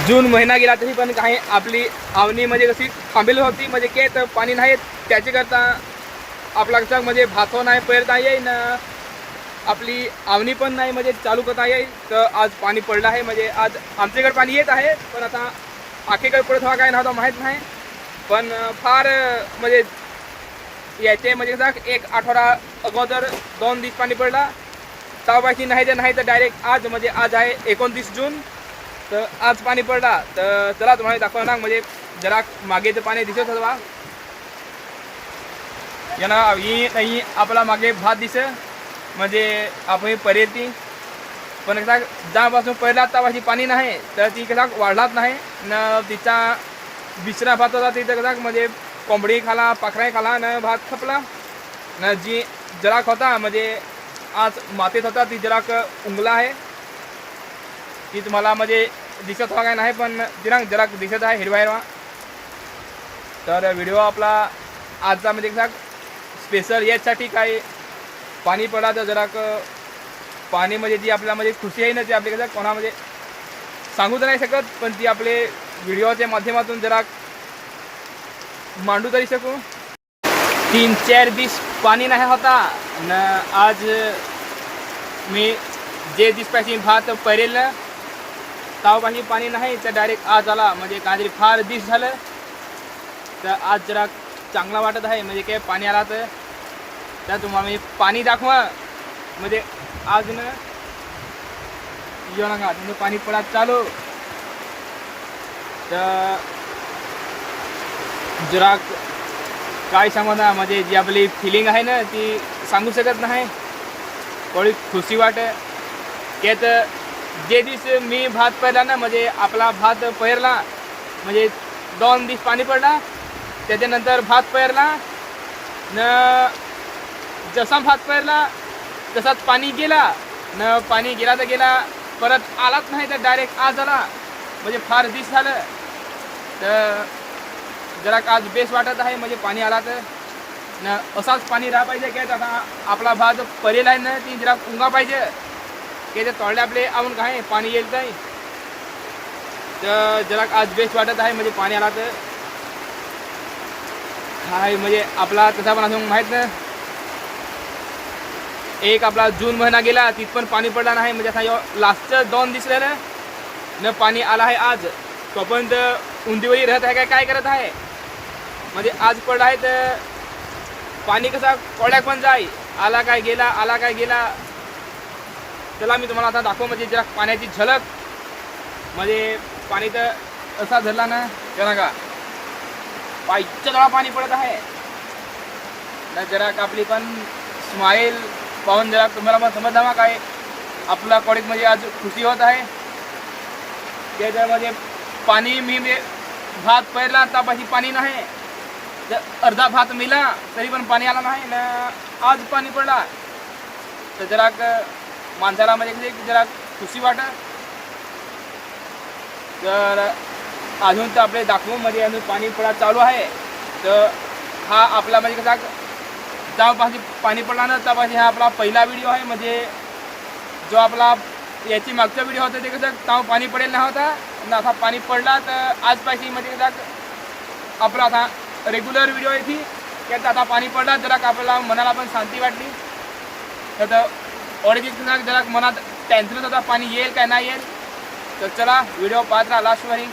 जून महिना गेला तरी पण काही आपली आवनी म्हणजे कशी थांबेल होती, म्हणजे के तर पाणी नाही त्याच्याकरता आपला कसं म्हणजे भातो नाही पेरता येईल ना, आपली आवनी पण नाही म्हणजे चालू करता येईल. तर आज पाणी पडलं आहे, म्हणजे आज आमच्याकडे पाणी येत आहे, पण आता आखेकडे पडत व्हा काय नव्हतं माहीत नाही. पण फार म्हणजे याचे म्हणजे कसं एक आठवडा अगोदर 2 दिवस पाणी पडला तेव्हापाशी नाही तर डायरेक्ट आज म्हणजे आज आहे 29 जून, तर आज पाणी पडला. तर चला तुम्हाला दाखवा ना, म्हणजे जरा मागे तर पाणी दिसत होतं या ना, ही नाही आपला मागे भात दिस म्हणजे आपण परेती, पण कसा ज्यापासून पहिला तेव्हाची पाणी नाही तर ती कसा वाढलाच नाही न. तिचा दुसरा भात होता तिथं कसा म्हणजे कोंबडी खाला पाखराही खाला न, भात खपला न. जी जराक होता म्हणजे आज मातीत होता ती जराक उंगला आहे, ती तुम्हाला म्हणजे दिसत व्हा काय नाही, पण जराक दिसत आहे हिरवा हिरवा. तर व्हिडिओ आपला आजचा म्हणजे कसा स्पेशल याच्यासाठी काय पाणी पडला तर जराक पाणी म्हणजे जी आपल्याला म्हणजे खुशी आहे ना, ती आपली कसं कोणामध्ये सांगू तर नाही शकत, पण ती आपले व्हिडिओच्या माध्यमातून जरा मांडू तरी शकू. 3-4 दिवस पाणी नाही होता न. आज मी जे दिवसपासून भात पेरेल तेव्हापाशी पाणी नाही तर डायरेक्ट आज आला, म्हणजे काहीतरी फार दिवस झालं. तर आज जरा चांगला वाटत आहे, म्हणजे काय पाणी आला तर तुम्हाला मी पाणी दाखवा. म्हणजे आज न येऊ नका तुम्ही पाणी पडत चालू, तर जरा काय सांगू ना, म्हणजे जी आपली फिलिंग आहे ना ती सांगू शकत नाही. थोडी खुशी वाटते की तर जे दिवस मी भात पेरला ना, म्हणजे आपला भात पेरला म्हणजे 2 दिवस पाणी पडला, त्याच्यानंतर भात पेरला न. जसा भात पेरला तसाच पाणी गेला न. पाणी गेला तर गेला, परत आलाच नाही तर डायरेक्ट आज आला, म्हणजे फार दिवस झालं. तर जरा आज बेस वाटत आहे, म्हणजे पाणी आला तर न. असाच पाणी राहा पाहिजे की आता आपला भात परेल आहे ना, ती जरा उंगा पाहिजे की ते तोडले आपले आवून काय पाणी येईल नाही. तर जरा आज बेस्ट वाटत आहे, म्हणजे पाणी आला तर काय म्हणजे आपला तसा पण असं माहीत ना. एक आपला जून महिना गेला तिथ पण पाणी पडला नाही, म्हणजे आता लास्टचं 2 दिवस राहिलं न पाणी आला आहे. आज तोपर्यंत उंदीवरी राहत आहे काय करत आहे, म्हणजे आज पडला आहे तर पाणी कसा कोड्याक पण जाई, आला काय गेला आला काय गेला. चला मी तुम्हाला आता दाखव म्हणजे जरा पाण्याची झलक. म्हणजे पाणी तर असा धरला ना जरा का पायच्या जवळ पाणी पडत आहे ना. जरा आपली पण स्माईल पाहून जरा तुम्हाला पण समजा काय आपला कॉलेज म्हणजे आज खुशी होत आहे. त्याच्यामध्ये पाणी मी भात पेरला त्यापाशी पाणी नाही, जर अर्धा भात मिला तरी पण पाणी आला नाही ना. आज पाणी पडला तर जरा माणसाला म्हणजे जरा खुशी वाटत. तर अजून तर आपले दाखवून म्हणजे अजून पाणी पडा चालू आहे. तर हा आपला म्हणजे कसा जेव्हापाशी पाणी पडला ना त्यापाशी हा आपला पहिला व्हिडिओ आहे. म्हणजे जो आपला याची मागचा व्हिडिओ होता ते कसं तेव्हा पाणी पडेल ना होता ना, आता पाणी पडला तर आजपाशी म्हणजे कसा आपला आता रेग्युलर व्हिडिओ येते की आता पाणी पडला जरा आपल्याला मनाला पण शांती वाटली. तर ऑडिओ जरा मनात टेन्शनच होता पाणी येईल काय नाही येईल. तर चला व्हिडिओ पाहत राहा लास्टवरी.